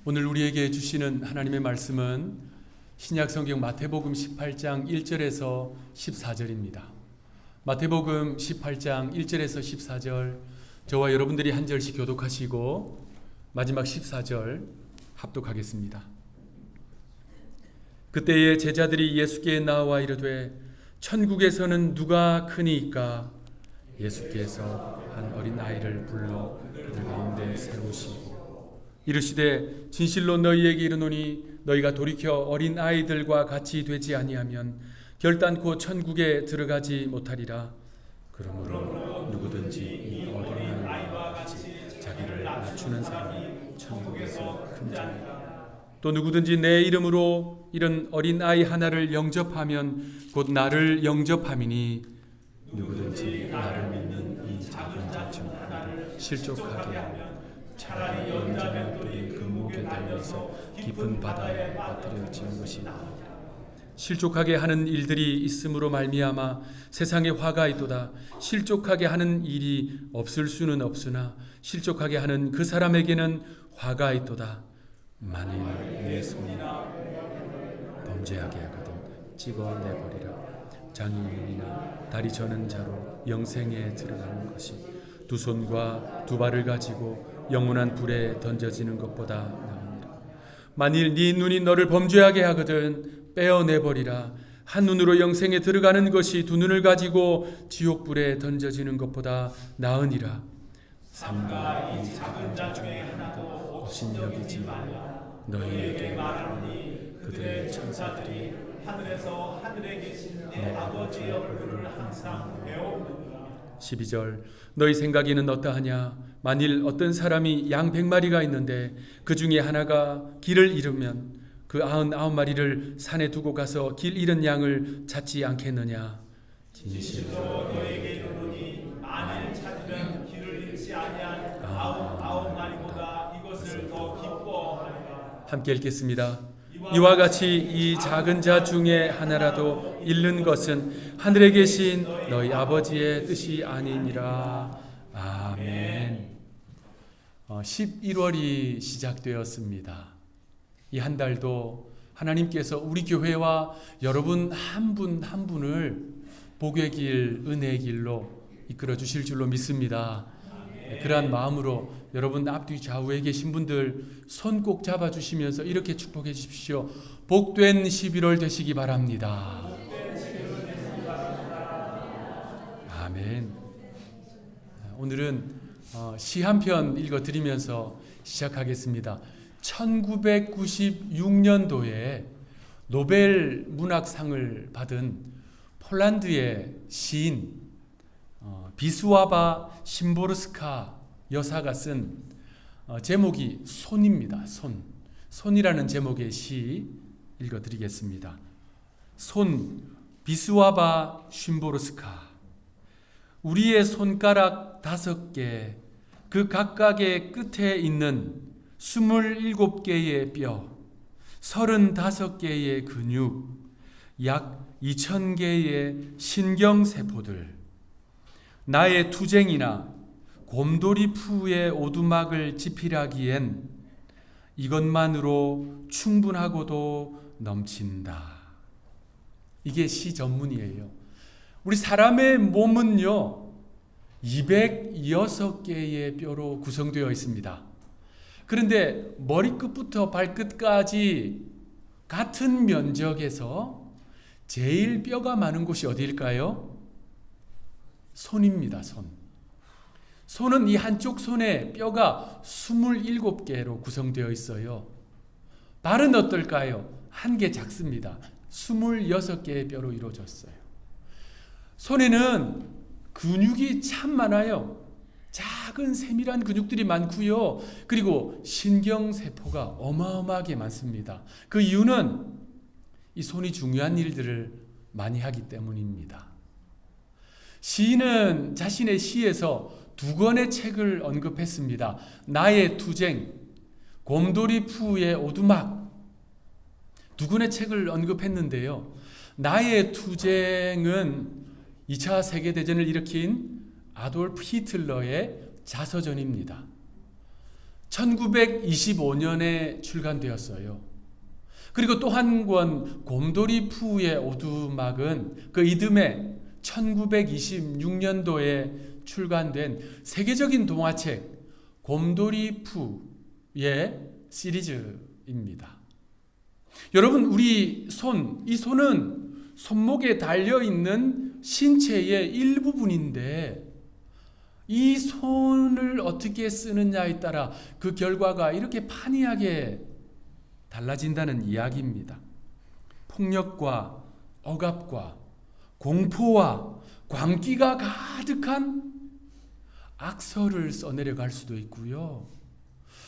오늘 우리에게 주시는 하나님의 말씀은 신약성경 마태복음 18장 1절에서 14절입니다. 마태복음 18장 1절에서 14절 저와 여러분들이 한 절씩 교독하시고 마지막 14절 합독하겠습니다. 그때에 제자들이 예수께 나와 이르되 천국에서는 누가 크니이까? 예수께서 한 어린 아이를 불러 그들 가운데 세우시고 이르시되 진실로 너희에게 이르노니 너희가 돌이켜 어린 아이들과 같이 되지 아니하면 결단코 천국에 들어가지 못하리라. 그러므로 누구든지 이 어린 아이와 같이 자기를 낮추는 사람은 천국에서 큰 자니라. 또 누구든지 내 이름으로 이런 어린 아이 하나를 영접하면 곧 나를 영접함이니 누구든지 나를 믿는 이 작은 자 중 하나를 실족하게 하면 차라리 연장의 뿔이 그 목에 달려서 깊은 바다에 빠뜨려지는 것이다. 실족하게 하는 일들이 있음으로 말미암아 세상에 화가 있도다. 실족하게 하는 일이 없을 수는 없으나 실족하게 하는 그 사람에게는 화가 있도다. 만일 내 손이 범죄하게 하거든 찍어내버리라. 장애인이나 다리 저는 자로 영생에 들어가는 것이 두 손과 두 발을 가지고 영원한 불에 던져지는 것보다 나으니라. 만일 네 눈이 너를 범죄하게 하거든 빼어내버리라. 한 눈으로 영생에 들어가는 것이 두 눈을 가지고 지옥불에 던져지는 것보다 나으니라. 삼가 이 작은 자 중에 하나도 업신여기지 말라. 너희에게 말하노니 그들의 천사들이 하늘에서 하늘에 계신 내 아버지의 얼굴을 항상 배우느니라. 12절 너희 생각에는 어떠하냐? 만일 어떤 사람이 양 100마리가 있는데 그 중에 하나가 길을 잃으면 그 99마리를 산에 두고 가서 길 잃은 양을 찾지 않겠느냐? 진실로 너희에게 이르노니 만일 찾으면 길을 잃지 아니한 99마리보다 이것을 더 기뻐하리라. 함께 읽겠습니다. 이와 같이 이 작은 자 중에 하나라도 잃는 것은 하늘에 계신 너희 아버지의 뜻이 아니니라. 아멘. 11월이 시작되었습니다. 이 한 달도 하나님께서 우리 교회와 여러분 한 분 한 분을 복의 길, 은혜의 길로 이끌어 주실 줄로 믿습니다. 그러한 마음으로 여러분 앞뒤 좌우에 계신 분들 손 꼭 잡아주시면서 이렇게 축복해 주십시오. 복된 11월 되시기 바랍니다. 아멘. 오늘은 시 한 편 읽어드리면서 시작하겠습니다. 1996년도에 노벨 문학상을 받은 폴란드의 시인 비스와바 심보르스카 여사가 쓴 제목이 손입니다. 손이라는 제목의 시 읽어드리겠습니다. 손, 비스와바 심보르스카. 우리의 손가락 5개, 그 각각의 끝에 있는 27개의 뼈, 35개의 근육, 약 2000개의 신경세포들, 나의 투쟁이나 곰돌이푸의 오두막을 지필하기엔 이것만으로 충분하고도 넘친다. 이게 시 전문이에요. 우리 사람의 몸은요 206개의 뼈로 구성되어 있습니다. 그런데 머리끝부터 발끝까지 같은 면적에서 제일 뼈가 많은 곳이 어디일까요? 손입니다. 손은 이 한쪽 손에 뼈가 27개로 구성되어 있어요. 발은 어떨까요? 한 개 작습니다. 26개의 뼈로 이루어졌어요. 손에는 근육이 참 많아요. 작은 세밀한 근육들이 많고요. 그리고 신경세포가 어마어마하게 많습니다. 그 이유는 이 손이 중요한 일들을 많이 하기 때문입니다. 시인은 자신의 시에서 2권의 책을 언급했습니다. 나의 투쟁, 곰돌이푸의 오두막. 2권의 책을 언급했는데요. 나의 투쟁은 2차 세계대전을 일으킨 아돌프 히틀러의 자서전입니다. 1925년에 출간되었어요. 그리고 또 한 권 곰돌이 푸의 오두막은 그 이듬해 1926년도에 출간된 세계적인 동화책 곰돌이 푸의 시리즈입니다. 여러분, 우리 이 손은 손목에 달려있는 신체의 일부분인데 이 손을 어떻게 쓰느냐에 따라 그 결과가 이렇게 판이하게 달라진다는 이야기입니다. 폭력과 억압과 공포와 광기가 가득한 악서를 써내려갈 수도 있고요.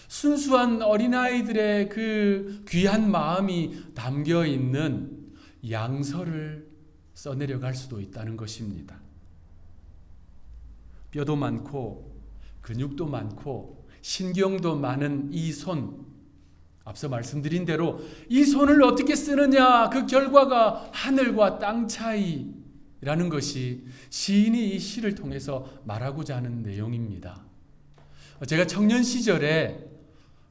순수한 어린아이들의 그 귀한 마음이 담겨있는 양서를 써내려갈 수도 있다는 것입니다. 뼈도 많고 근육도 많고 신경도 많은 이 손, 앞서 말씀드린 대로 이 손을 어떻게 쓰느냐, 그 결과가 하늘과 땅 차이라는 것이 시인이 이 시를 통해서 말하고자 하는 내용입니다. 제가 청년 시절에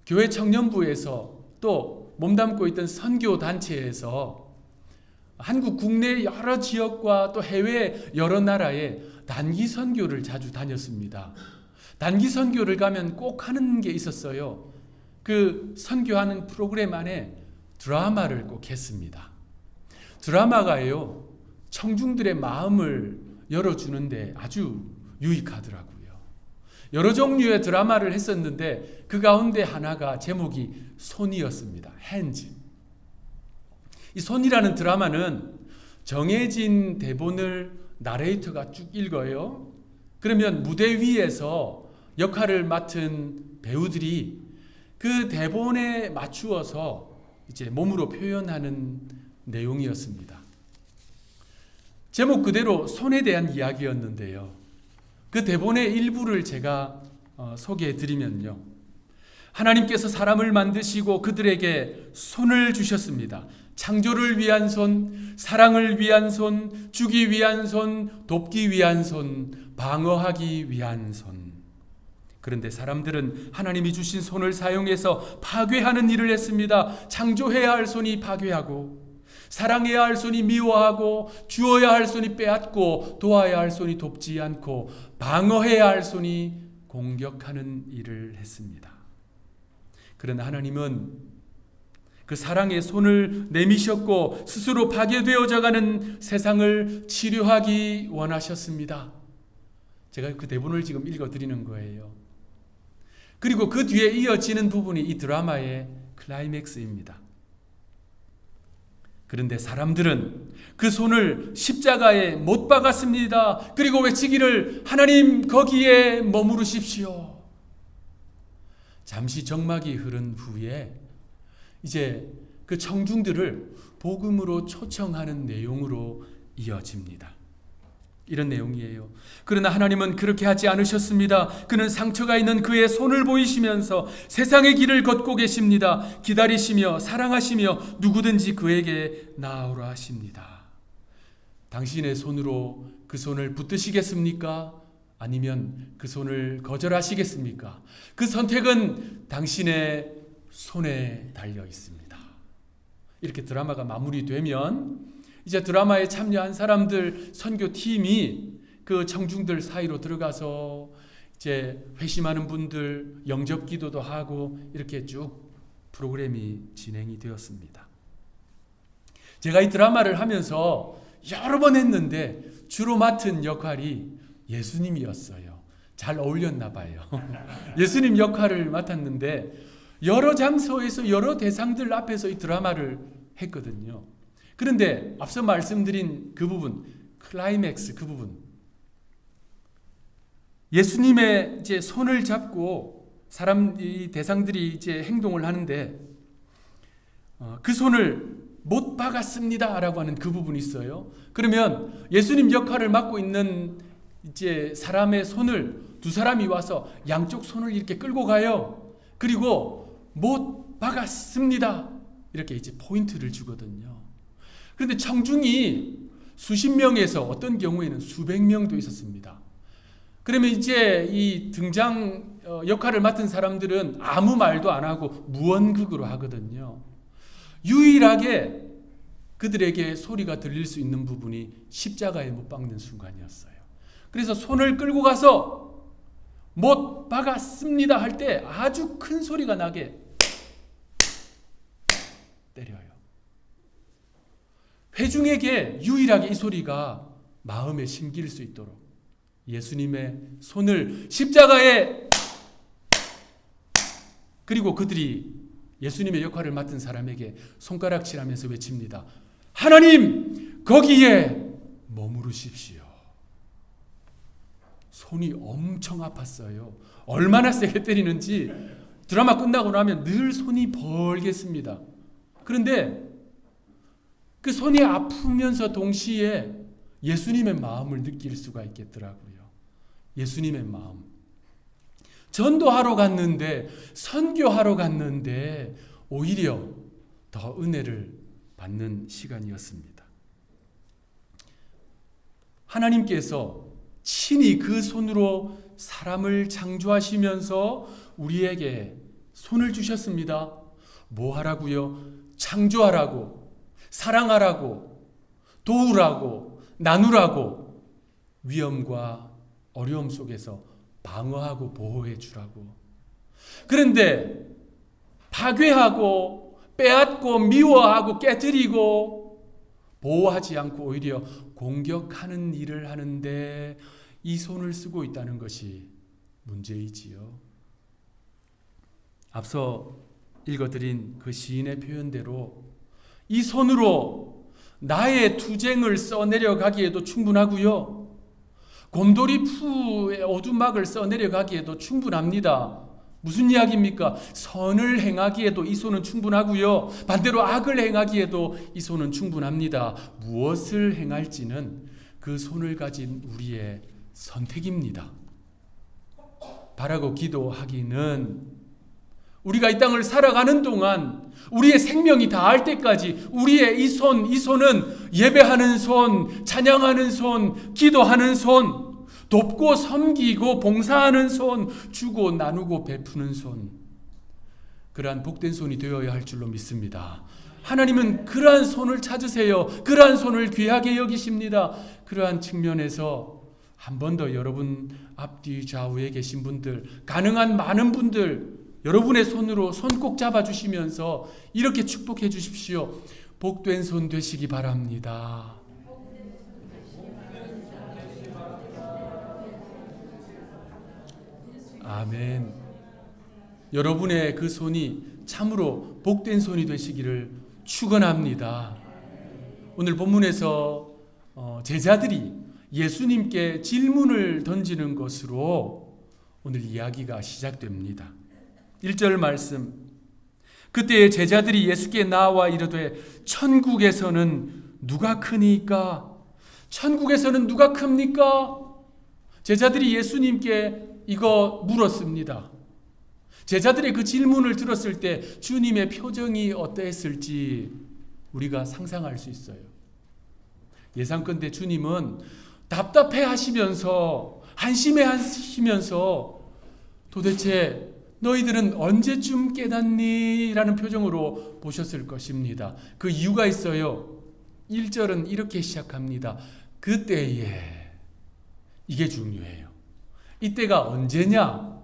교회 청년부에서 또 몸담고 있던 선교단체에서 한국 국내 여러 지역과 또 해외 여러 나라에 단기 선교를 자주 다녔습니다. 단기 선교를 가면 꼭 하는 게 있었어요. 그 선교하는 프로그램 안에 드라마를 꼭 했습니다. 드라마가요, 청중들의 마음을 열어주는데 아주 유익하더라고요. 여러 종류의 드라마를 했었는데 그 가운데 하나가 제목이 손이었습니다. 핸즈. 이 손이라는 드라마는 정해진 대본을 나레이터가 쭉 읽어요. 그러면 무대 위에서 역할을 맡은 배우들이 그 대본에 맞추어서 이제 몸으로 표현하는 내용이었습니다. 제목 그대로 손에 대한 이야기였는데요. 그 대본의 일부를 제가 소개해 드리면요. 하나님께서 사람을 만드시고 그들에게 손을 주셨습니다. 창조를 위한 손, 사랑을 위한 손, 주기 위한 손, 돕기 위한 손, 방어하기 위한 손. 그런데 사람들은 하나님이 주신 손을 사용해서 파괴하는 일을 했습니다. 창조해야 할 손이 파괴하고, 사랑해야 할 손이 미워하고, 주어야 할 손이 빼앗고, 도와야 할 손이 돕지 않고, 방어해야 할 손이 공격하는 일을 했습니다. 그러나 하나님은 그 사랑의 손을 내미셨고 스스로 파괴되어져 가는 세상을 치료하기 원하셨습니다. 제가 그 대본을 지금 읽어드리는 거예요. 그리고 그 뒤에 이어지는 부분이 이 드라마의 클라이맥스입니다. 그런데 사람들은 그 손을 십자가에 못 박았습니다. 그리고 외치기를 하나님 거기에 머무르십시오. 잠시 정막이 흐른 후에 이제 그 청중들을 복음으로 초청하는 내용으로 이어집니다. 이런 내용이에요. 그러나 하나님은 그렇게 하지 않으셨습니다. 그는 상처가 있는 그의 손을 보이시면서 세상의 길을 걷고 계십니다. 기다리시며 사랑하시며 누구든지 그에게 나아오라 하십니다. 당신의 손으로 그 손을 붙드시겠습니까? 아니면 그 손을 거절하시겠습니까? 그 선택은 당신의 손에 달려 있습니다. 이렇게 드라마가 마무리되면 이제 드라마에 참여한 사람들 선교팀이 그 청중들 사이로 들어가서 이제 회심하는 분들 영접 기도도 하고 이렇게 쭉 프로그램이 진행이 되었습니다. 제가 이 드라마를 하면서 여러 번 했는데 주로 맡은 역할이 예수님이었어요. 잘 어울렸나 봐요. 예수님 역할을 맡았는데 여러 장소에서 여러 대상들 앞에서 이 드라마를 했거든요. 그런데 앞서 말씀드린 그 부분, 클라이맥스 그 부분, 예수님의 이제 손을 잡고 이 대상들이 이제 행동을 하는데 그 손을 못 박았습니다라고 하는 그 부분이 있어요. 그러면 예수님 역할을 맡고 있는 이제 사람의 손을 두 사람이 와서 양쪽 손을 이렇게 끌고 가요. 그리고 못 박았습니다. 이렇게 이제 포인트를 주거든요. 그런데 청중이 수십 명에서 어떤 경우에는 수백 명도 있었습니다. 그러면 이제 이 등장 역할을 맡은 사람들은 아무 말도 안 하고 무언극으로 하거든요. 유일하게 그들에게 소리가 들릴 수 있는 부분이 십자가에 못 박는 순간이었어요. 그래서 손을 끌고 가서 못 박았습니다 할 때 아주 큰 소리가 나게 때려요. 회중에게 유일하게 이 소리가 마음에 심길 수 있도록 예수님의 손을 십자가에, 그리고 그들이 예수님의 역할을 맡은 사람에게 손가락질하면서 외칩니다. 하나님, 거기에 머무르십시오. 손이 엄청 아팠어요. 얼마나 세게 때리는지 드라마 끝나고 나면 늘 손이 벌겠습니다. 그런데 그 손이 아프면서 동시에 예수님의 마음을 느낄 수가 있겠더라고요. 예수님의 마음. 전도하러 갔는데, 선교하러 갔는데 오히려 더 은혜를 받는 시간이었습니다. 하나님께서 친히 그 손으로 사람을 창조하시면서 우리에게 손을 주셨습니다. 뭐 하라고요? 창조하라고, 사랑하라고, 도우라고, 나누라고, 위험과 어려움 속에서 방어하고 보호해 주라고. 그런데 파괴하고 빼앗고 미워하고 깨뜨리고 보호하지 않고 오히려 공격하는 일을 하는데 이 손을 쓰고 있다는 것이 문제이지요. 앞서 읽어드린 그 시인의 표현대로 이 손으로 나의 투쟁을 써내려가기에도 충분하고요. 곰돌이 푸의 오두막을 써내려가기에도 충분합니다. 무슨 이야기입니까? 선을 행하기에도 이 손은 충분하고요. 반대로 악을 행하기에도 이 손은 충분합니다. 무엇을 행할지는 그 손을 가진 우리의 선택입니다. 바라고 기도하기는 우리가 이 땅을 살아가는 동안 우리의 생명이 다할 때까지 우리의 이 손은 예배하는 손, 찬양하는 손, 기도하는 손, 돕고 섬기고 봉사하는 손, 주고 나누고 베푸는 손, 그러한 복된 손이 되어야 할 줄로 믿습니다. 하나님은 그러한 손을 찾으세요. 그러한 손을 귀하게 여기십니다. 그러한 측면에서 한 번 더 여러분 앞뒤 좌우에 계신 분들, 가능한 많은 분들 여러분의 손으로 손 꼭 잡아주시면서 이렇게 축복해 주십시오. 복된 손 되시기 바랍니다. 아멘. 여러분의 그 손이 참으로 복된 손이 되시기를 축원합니다. 오늘 본문에서 제자들이 예수님께 질문을 던지는 것으로 오늘 이야기가 시작됩니다. 1절 말씀. 그때 제자들이 예수께 나와 이르되 천국에서는 누가 크니까? 천국에서는 누가 큽니까? 제자들이 예수님께 이거 물었습니다. 제자들의 그 질문을 들었을 때 주님의 표정이 어떠했을지 우리가 상상할 수 있어요. 예상컨대 주님은 답답해 하시면서 한심해 하시면서 도대체 너희들은 언제쯤 깨닫니? 라는 표정으로 보셨을 것입니다. 그 이유가 있어요. 1절은 이렇게 시작합니다. 그때에. 이게 중요해요. 이때가 언제냐?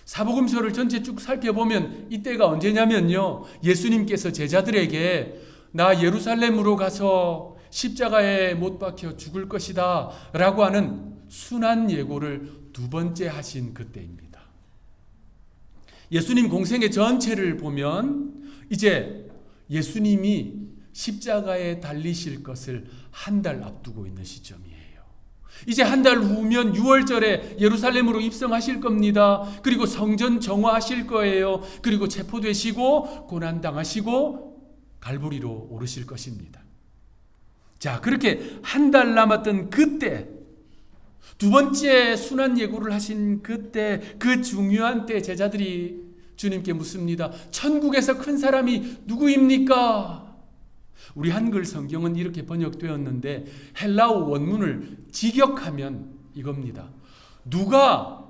사복음서를 전체 쭉 살펴보면 이때가 언제냐면요, 예수님께서 제자들에게 나 예루살렘으로 가서 십자가에 못 박혀 죽을 것이다 라고 하는 순환 예고를 두 번째 하신 그때입니다. 예수님 공생의 전체를 보면 이제 예수님이 십자가에 달리실 것을 한 달 앞두고 있는 시점이에요. 이제 한 달 후면 6월절에 예루살렘으로 입성하실 겁니다. 그리고 성전 정화하실 거예요. 그리고 체포되시고 고난당하시고 갈보리로 오르실 것입니다. 자, 그렇게 한 달 남았던 그때, 두 번째 순환 예고를 하신 그때, 그 중요한 때 제자들이 주님께 묻습니다. 천국에서 큰 사람이 누구입니까? 우리 한글 성경은 이렇게 번역되었는데 헬라어 원문을 직역하면 이겁니다. 누가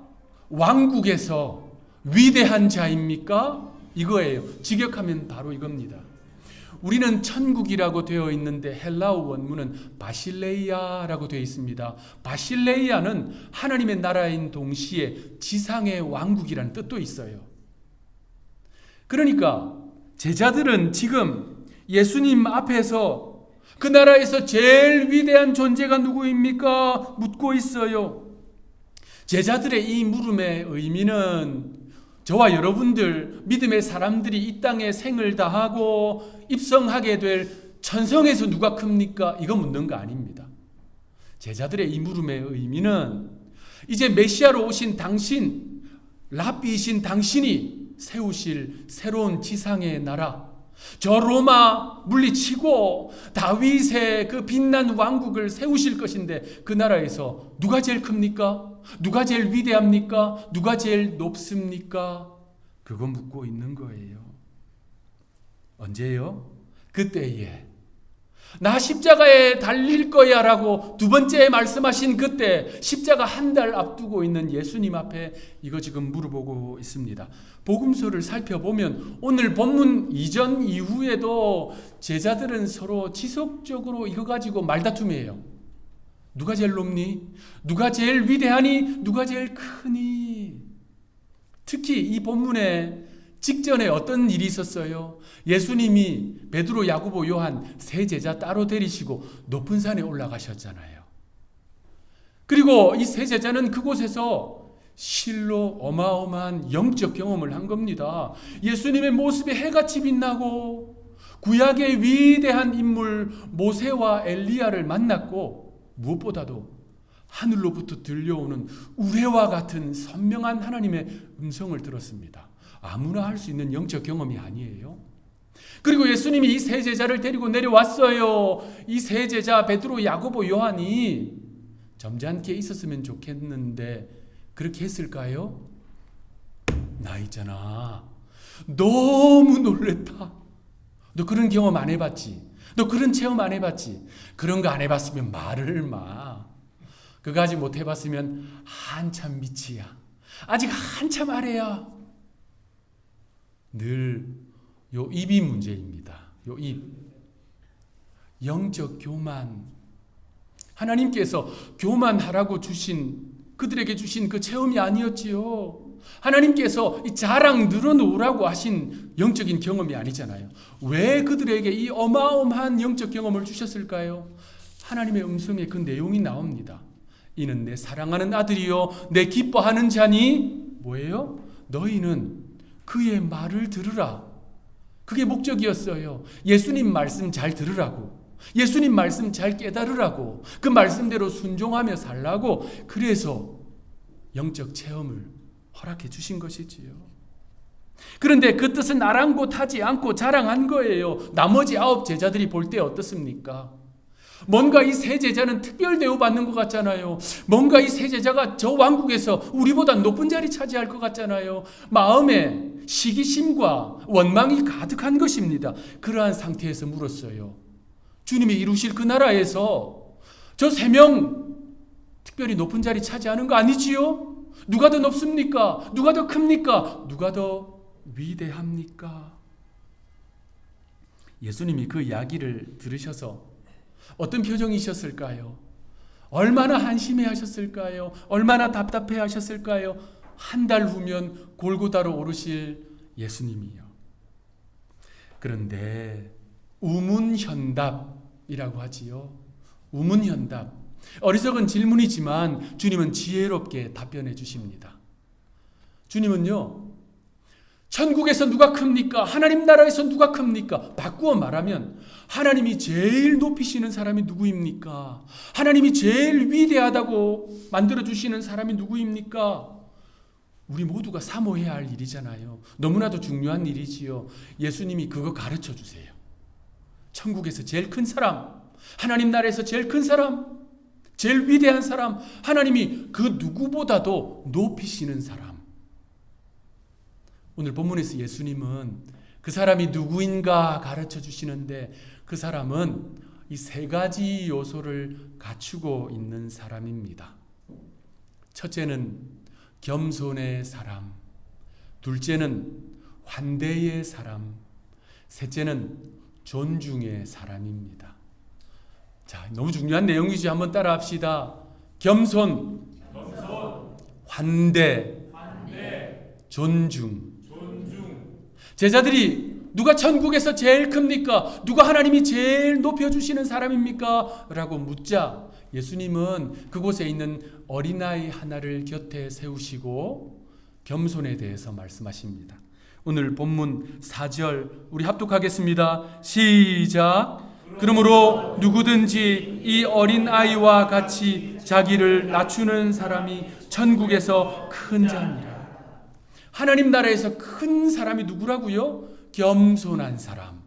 왕국에서 위대한 자입니까? 이거예요. 직역하면 바로 이겁니다. 우리는 천국이라고 되어 있는데 헬라어 원문은 바실레이아라고 되어 있습니다. 바실레이아는 하나님의 나라인 동시에 지상의 왕국이라는 뜻도 있어요. 그러니까 제자들은 지금 예수님 앞에서 그 나라에서 제일 위대한 존재가 누구입니까? 묻고 있어요. 제자들의 이 물음의 의미는 저와 여러분들 믿음의 사람들이 이 땅에 생을 다하고 입성하게 될 천성에서 누가 큽니까? 이거 묻는 거 아닙니다. 제자들의 이 물음의 의미는 이제 메시아로 오신 당신, 랍비이신 당신이 세우실 새로운 지상의 나라, 저 로마 물리치고 다윗의 그 빛난 왕국을 세우실 것인데 그 나라에서 누가 제일 큽니까? 누가 제일 위대합니까? 누가 제일 높습니까? 그거 묻고 있는 거예요. 언제요? 그때에 나 십자가에 달릴 거야 라고 두 번째 말씀하신 그때 십자가 한 달 앞두고 있는 예수님 앞에 이거 지금 물어보고 있습니다. 복음서를 살펴보면 오늘 본문 이전 이후에도 제자들은 서로 지속적으로 이거 가지고 말다툼이에요. 누가 제일 높니? 누가 제일 위대하니? 누가 제일 크니? 특히 이 본문에 직전에 어떤 일이 있었어요? 예수님이 베드로, 야고보, 요한 세 제자 따로 데리시고 높은 산에 올라가셨잖아요. 그리고 이 세 제자는 그곳에서 실로 어마어마한 영적 경험을 한 겁니다. 예수님의 모습이 해같이 빛나고 구약의 위대한 인물 모세와 엘리야를 만났고 무엇보다도 하늘로부터 들려오는 우레와 같은 선명한 하나님의 음성을 들었습니다. 아무나 할 수 있는 영적 경험이 아니에요. 그리고 예수님이 이 세 제자를 데리고 내려왔어요. 이 세 제자 베드로, 야고보, 요한이 점잖게 있었으면 좋겠는데 그렇게 했을까요? 나 있잖아. 너무 놀랬다. 너 그런 경험 안 해봤지? 너 그런 체험 안 해봤지? 그런 거 안 해봤으면 말을 마. 그거 아직 못 해봤으면 한참 밑이야. 아직 한참 아래야. 늘 요 입이 문제입니다. 요 입. 영적 교만. 하나님께서 교만하라고 그들에게 주신 그 체험이 아니었지요. 하나님께서 이 자랑 늘어놓으라고 하신 영적인 경험이 아니잖아요. 왜 그들에게 이 어마어마한 영적 경험을 주셨을까요? 하나님의 음성에 그 내용이 나옵니다. 이는 내 사랑하는 아들이요 내 기뻐하는 자니 뭐예요? 너희는 그의 말을 들으라. 그게 목적이었어요. 예수님 말씀 잘 들으라고. 예수님 말씀 잘 깨달으라고. 그 말씀대로 순종하며 살라고. 그래서 영적 체험을 허락해 주신 것이지요. 그런데 그 뜻은 아랑곳하지 않고 자랑한 거예요. 나머지 9 제자들이 볼 때 어떻습니까? 뭔가 이 세 제자는 특별 대우받는 것 같잖아요. 뭔가 이 세 제자가 저 왕국에서 우리보다 높은 자리 차지할 것 같잖아요. 마음에 시기심과 원망이 가득한 것입니다. 그러한 상태에서 물었어요. 주님이 이루실 그 나라에서 저 3명 특별히 높은 자리 차지하는 거 아니지요? 누가 더 높습니까? 누가 더 큽니까? 누가 더 위대합니까? 예수님이 그 이야기를 들으셔서 어떤 표정이셨을까요? 얼마나 한심해 하셨을까요? 얼마나 답답해 하셨을까요? 한 달 후면 골고다로 오르실 예수님이요. 그런데 우문현답이라고 하지요. 우문현답. 어리석은 질문이지만 주님은 지혜롭게 답변해 주십니다. 주님은요, 천국에서 누가 큽니까? 하나님 나라에서 누가 큽니까? 바꾸어 말하면 하나님이 제일 높이시는 사람이 누구입니까? 하나님이 제일 위대하다고 만들어주시는 사람이 누구입니까? 우리 모두가 사모해야 할 일이잖아요. 너무나도 중요한 일이지요. 예수님이 그거 가르쳐 주세요. 천국에서 제일 큰 사람, 하나님 나라에서 제일 큰 사람, 제일 위대한 사람, 하나님이 그 누구보다도 높이시는 사람. 오늘 본문에서 예수님은 그 사람이 누구인가 가르쳐 주시는데 그 사람은 이 3가지 요소를 갖추고 있는 사람입니다. 첫째는 겸손의 사람, 둘째는 환대의 사람, 셋째는 존중의 사람입니다. 자, 너무 중요한 내용이죠. 한번 따라 합시다. 겸손, 환대, 존중. 제자들이 누가 천국에서 제일 큽니까? 누가 하나님이 제일 높여주시는 사람입니까? 라고 묻자 예수님은 그곳에 있는 어린아이 하나를 곁에 세우시고 겸손에 대해서 말씀하십니다. 오늘 본문 4절 우리 합독하겠습니다. 시작. 그러므로 누구든지 이 어린아이와 같이 자기를 낮추는 사람이 천국에서 큰 자니라. 하나님 나라에서 큰 사람이 누구라고요? 겸손한 사람.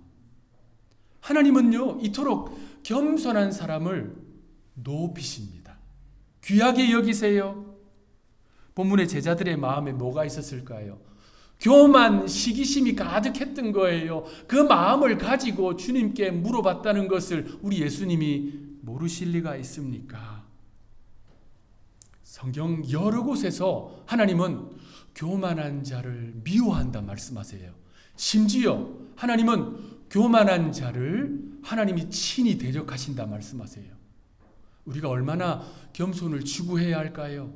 하나님은요, 이토록 겸손한 사람을 높이십니다. 귀하게 여기세요. 본문의 제자들의 마음에 뭐가 있었을까요? 교만, 시기심이 가득했던 거예요. 그 마음을 가지고 주님께 물어봤다는 것을 우리 예수님이 모르실 리가 있습니까? 성경 여러 곳에서 하나님은 교만한 자를 미워한다 말씀하세요. 심지어 하나님은 교만한 자를 하나님이 친히 대적하신다 말씀하세요. 우리가 얼마나 겸손을 추구해야 할까요?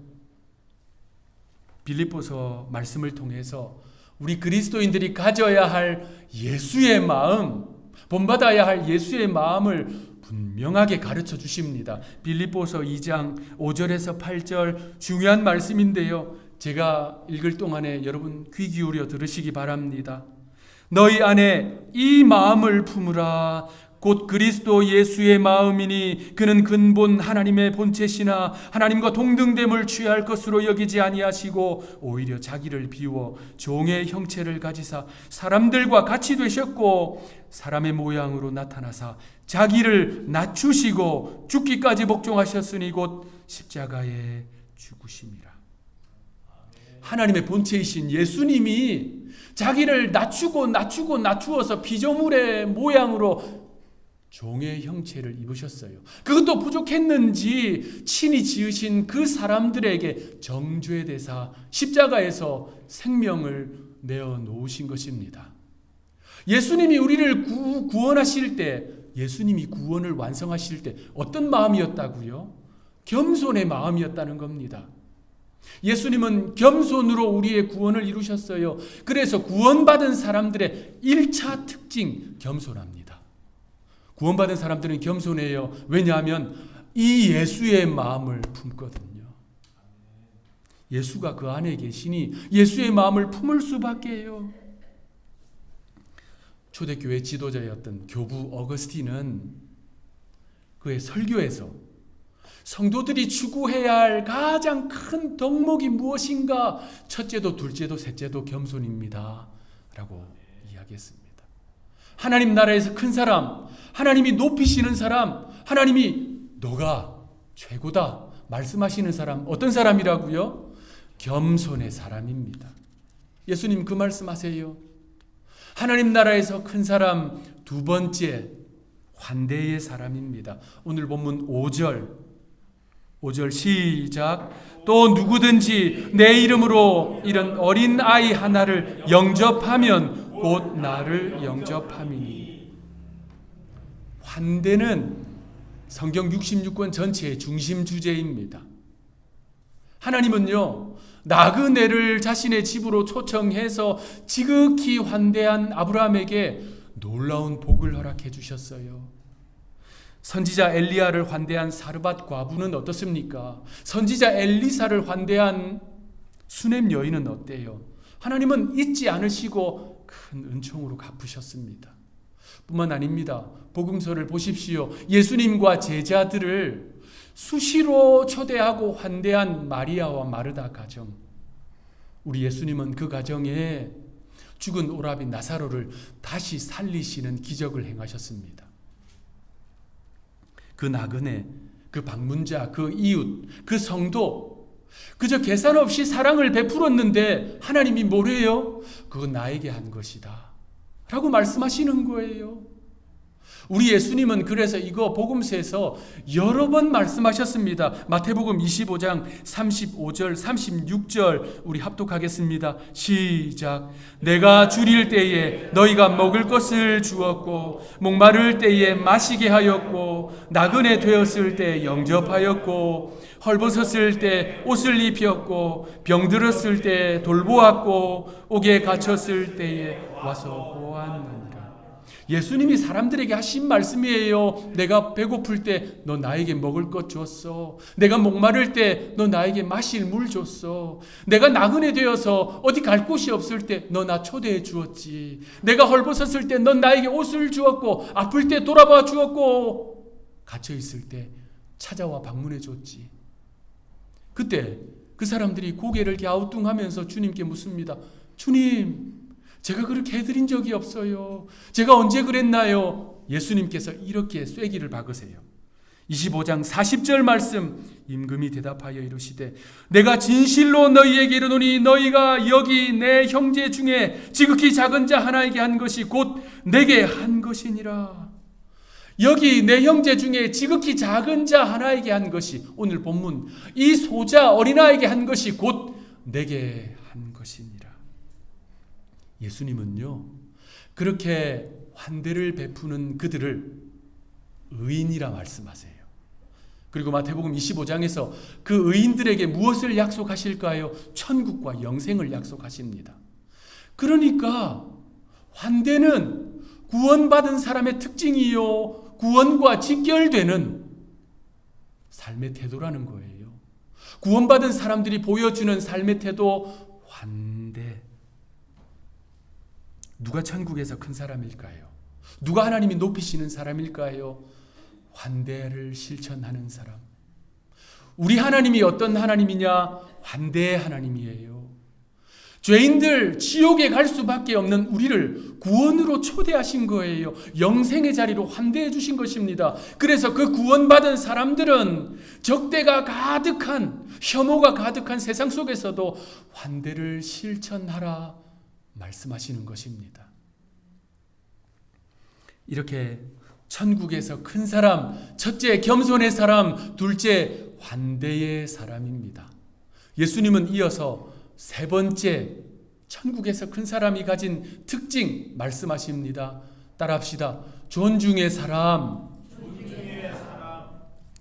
빌립보서 말씀을 통해서 우리 그리스도인들이 가져야 할 예수의 마음, 본받아야 할 예수의 마음을 분명하게 가르쳐 주십니다. 빌립보서 2장 5절에서 8절 중요한 말씀인데요. 제가 읽을 동안에 여러분 귀 기울여 들으시기 바랍니다. 너희 안에 이 마음을 품으라. 곧 그리스도 예수의 마음이니 그는 근본 하나님의 본체시나 하나님과 동등됨을 취할 것으로 여기지 아니하시고 오히려 자기를 비워 종의 형체를 가지사 사람들과 같이 되셨고 사람의 모양으로 나타나사 자기를 낮추시고 죽기까지 복종하셨으니 곧 십자가에 죽으심이라. 하나님의 본체이신 예수님이 자기를 낮추어서 피조물의 모양으로 종의 형체를 입으셨어요. 그것도 부족했는지 친히 지으신 그 사람들에게 정죄되사 십자가에서 생명을 내어 놓으신 것입니다. 예수님이 우리를 구원하실 때, 예수님이 구원을 완성하실 때 어떤 마음이었다고요? 겸손의 마음이었다는 겁니다. 예수님은 겸손으로 우리의 구원을 이루셨어요. 그래서 구원받은 사람들의 1차 특징, 겸손합니다. 구원받은 사람들은 겸손해요. 왜냐하면 이 예수의 마음을 품거든요. 예수가 그 안에 계시니 예수의 마음을 품을 수밖에 해요. 초대교회 지도자였던 교부 어거스틴은 그의 설교에서 성도들이 추구해야 할 가장 큰 덕목이 무엇인가? 첫째도 둘째도 셋째도 겸손입니다. 라고 이야기했습니다. 하나님 나라에서 큰 사람, 하나님이 높이시는 사람, 하나님이 너가 최고다 말씀하시는 사람, 어떤 사람이라고요? 겸손의 사람입니다. 예수님 그 말씀하세요. 하나님 나라에서 큰 사람 두 번째, 환대의 사람입니다. 오늘 본문 5절 시작. 또 누구든지 내 이름으로 이런 어린 아이 하나를 영접하면 곧 나를 영접함이니. 환대는 성경 66권 전체의 중심 주제입니다. 하나님은요, 나그네를 자신의 집으로 초청해서 지극히 환대한 아브라함에게 놀라운 복을 허락해 주셨어요. 선지자 엘리야를 환대한 사르밧 과부는 어떻습니까? 선지자 엘리사를 환대한 수넴 여인은 어때요? 하나님은 잊지 않으시고 큰 은총으로 갚으셨습니다. 뿐만 아닙니다. 복음서를 보십시오. 예수님과 제자들을 수시로 초대하고 환대한 마리아와 마르다 가정. 우리 예수님은 그 가정에 죽은 오라비 나사로를 다시 살리시는 기적을 행하셨습니다. 그 나그네, 그 방문자, 그 이웃, 그 성도 그저 계산 없이 사랑을 베풀었는데 하나님이 뭐래요? 그건 나에게 한 것이다 라고 말씀하시는 거예요. 우리 예수님은 그래서 이거 복음서에서 여러 번 말씀하셨습니다. 마태복음 25장 35절 36절 우리 합독하겠습니다. 시작. 내가 줄일 때에 너희가 먹을 것을 주었고 목마를 때에 마시게 하였고 나그네 되었을 때 영접하였고 헐벗었을 때 옷을 입혔고 병들었을 때 돌보았고 옥에 갇혔을 때에 와서 보았느니라. 예수님이 사람들에게 하신 말씀이에요. 내가 배고플 때 너 나에게 먹을 것 줬어. 내가 목마를 때 너 나에게 마실 물 줬어. 내가 나그네 되어서 어디 갈 곳이 없을 때 너 나 초대해 주었지. 내가 헐벗었을 때 넌 나에게 옷을 주었고 아플 때 돌아봐 주었고 갇혀 있을 때 찾아와 방문해 줬지. 그때 그 사람들이 고개를 갸우뚱하면서 주님께 묻습니다. 주님, 제가 그렇게 해드린 적이 없어요. 제가 언제 그랬나요? 예수님께서 이렇게 쐐기를 박으세요. 25장 40절 말씀, 임금이 대답하여 이르시되 내가 진실로 너희에게 이르노니 너희가 여기 내 형제 중에 지극히 작은 자 하나에게 한 것이 곧 내게 한 것이니라. 여기 내 형제 중에 지극히 작은 자 하나에게 한 것이, 오늘 본문 이 소자 어린아이에게 한 것이 곧 내게 한 것이니라. 예수님은요, 그렇게 환대를 베푸는 그들을 의인이라 말씀하세요. 그리고 마태복음 25장에서 그 의인들에게 무엇을 약속하실까요? 천국과 영생을 약속하십니다. 그러니까 환대는 구원받은 사람의 특징이요, 구원과 직결되는 삶의 태도라는 거예요. 구원받은 사람들이 보여주는 삶의 태도, 환대. 누가 천국에서 큰 사람일까요? 누가 하나님이 높이시는 사람일까요? 환대를 실천하는 사람. 우리 하나님이 어떤 하나님이냐? 환대의 하나님이에요. 죄인들 지옥에 갈 수밖에 없는 우리를 구원으로 초대하신 거예요. 영생의 자리로 환대해 주신 것입니다. 그래서 그 구원받은 사람들은 적대가 가득한, 혐오가 가득한 세상 속에서도 환대를 실천하라 말씀하시는 것입니다. 이렇게 천국에서 큰 사람, 첫째 겸손의 사람, 둘째 환대의 사람입니다. 예수님은 이어서 세 번째 천국에서 큰 사람이 가진 특징 말씀하십니다. 따라합시다. 존중의 사람.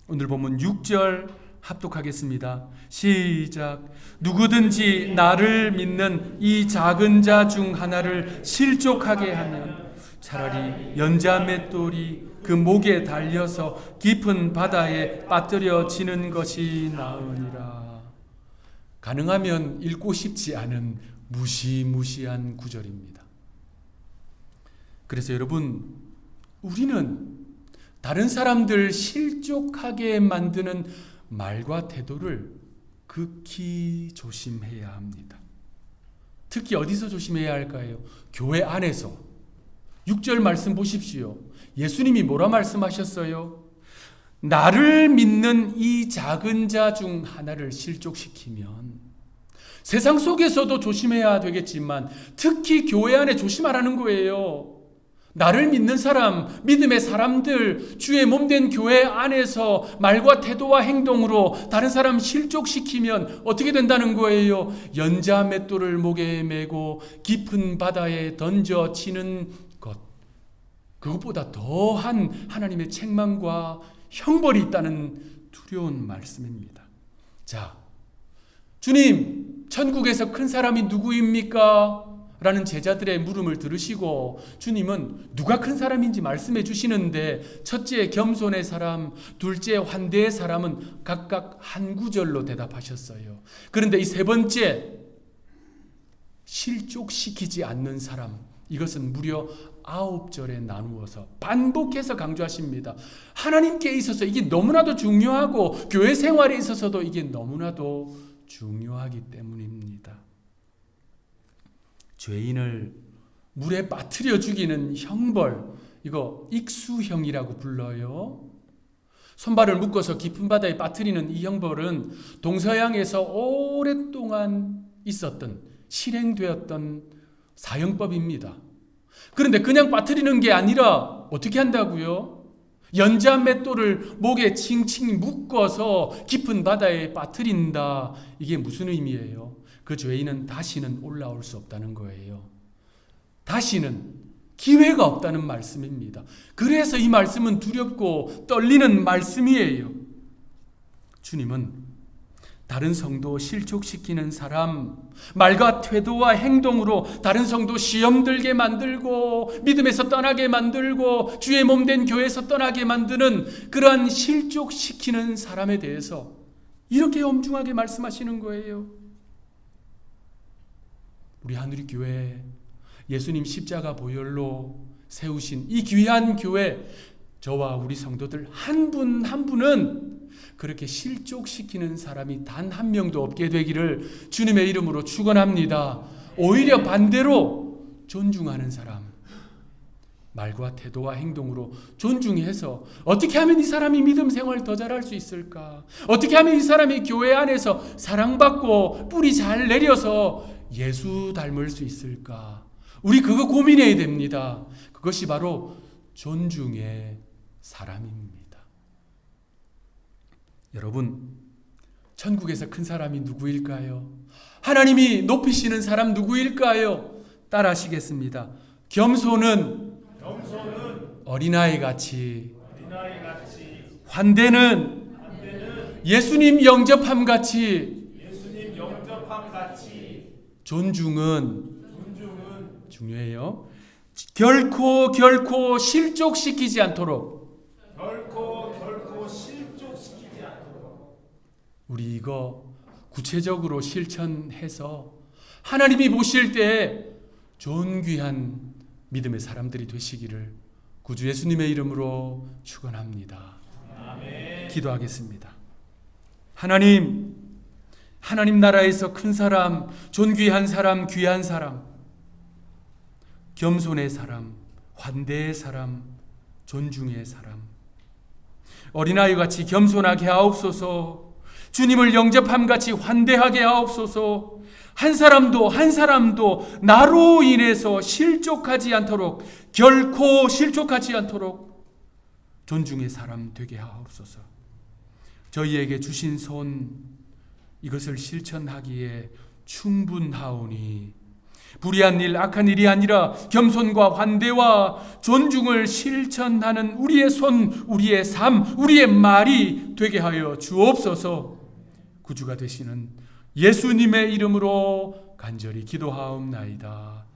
오늘 본문 6절 합독하겠습니다. 시작. 누구든지 나를 믿는 이 작은 자 중 하나를 실족하게 하면 차라리 연자 맷돌이 그 목에 달려서 깊은 바다에 빠뜨려지는 것이 나으니라. 가능하면 읽고 싶지 않은 무시무시한 구절입니다. 그래서 여러분, 우리는 다른 사람들 실족하게 만드는 말과 태도를 극히 조심해야 합니다. 특히 어디서 조심해야 할까요? 교회 안에서. 6절 말씀 보십시오. 예수님이 뭐라 말씀하셨어요? 나를 믿는 이 작은 자 중 하나를 실족시키면, 세상 속에서도 조심해야 되겠지만 특히 교회 안에 조심하라는 거예요. 나를 믿는 사람, 믿음의 사람들, 주의 몸된 교회 안에서 말과 태도와 행동으로 다른 사람 실족시키면 어떻게 된다는 거예요? 연자 맷돌을 목에 메고 깊은 바다에 던져지는 것. 그것보다 더한 하나님의 책망과 형벌이 있다는 두려운 말씀입니다. 자, 주님, 천국에서 큰 사람이 누구입니까? 라는 제자들의 물음을 들으시고 주님은 누가 큰 사람인지 말씀해 주시는데, 첫째 겸손의 사람, 둘째 환대의 사람은 각각 한 구절로 대답하셨어요. 그런데 이 세 번째, 실족시키지 않는 사람, 이것은 무려 9절에 나누어서 반복해서 강조하십니다. 하나님께 있어서 이게 너무나도 중요하고 교회 생활에 있어서도 이게 너무나도 중요하기 때문입니다. 죄인을 물에 빠뜨려 죽이는 형벌, 이거 익수형이라고 불러요. 손발을 묶어서 깊은 바다에 빠뜨리는 이 형벌은 동서양에서 오랫동안 있었던, 실행되었던 사형법입니다. 그런데 그냥 빠뜨리는 게 아니라 어떻게 한다고요? 연자 맷돌을 목에 칭칭 묶어서 깊은 바다에 빠뜨린다. 이게 무슨 의미예요? 그 죄인은 다시는 올라올 수 없다는 거예요. 다시는 기회가 없다는 말씀입니다. 그래서 이 말씀은 두렵고 떨리는 말씀이에요. 주님은 다른 성도 실족시키는 사람, 말과 태도와 행동으로 다른 성도 시험 들게 만들고 믿음에서 떠나게 만들고 주의 몸된 교회에서 떠나게 만드는 그러한 실족시키는 사람에 대해서 이렇게 엄중하게 말씀하시는 거예요. 우리 하늘이 교회, 예수님 십자가 보혈로 세우신 이 귀한 교회, 저와 우리 성도들 한 분 한 분은 그렇게 실족시키는 사람이 단 한 명도 없게 되기를 주님의 이름으로 축원합니다. 오히려 반대로 존중하는 사람, 말과 태도와 행동으로 존중해서 어떻게 하면 이 사람이 믿음 생활 더 잘할 수 있을까? 어떻게 하면 이 사람이 교회 안에서 사랑받고 뿌리 잘 내려서 예수 닮을 수 있을까? 우리 그거 고민해야 됩니다. 그것이 바로 존중의 사람입니다. 여러분, 천국에서 큰 사람이 누구일까요? 하나님이 높이시는 사람 누구일까요? 따라하시겠습니다. 겸손은 어린아이 같이, 환대는 예수님 영접함 같이, 존중은 중요해요. 결코 실족시키지 않도록. 우리 이거 구체적으로 실천해서 하나님이 보실 때 존귀한 믿음의 사람들이 되시기를 구주 예수님의 이름으로 축원합니다. 아멘. 기도하겠습니다. 하나님 나라에서 큰 사람, 존귀한 사람, 귀한 사람, 겸손의 사람, 환대의 사람, 존중의 사람, 어린아이같이 겸손하게 하옵소서. 주님을 영접함같이 환대하게 하옵소서. 한 사람도 나로 인해서 실족하지 않도록, 결코 실족하지 않도록 존중의 사람 되게 하옵소서. 저희에게 주신 손, 이것을 실천하기에 충분하오니 불의한 일, 악한 일이 아니라 겸손과 환대와 존중을 실천하는 우리의 손, 우리의 삶, 우리의 말이 되게 하여 주옵소서. 구주가 되시는 예수님의 이름으로 간절히 기도하옵나이다.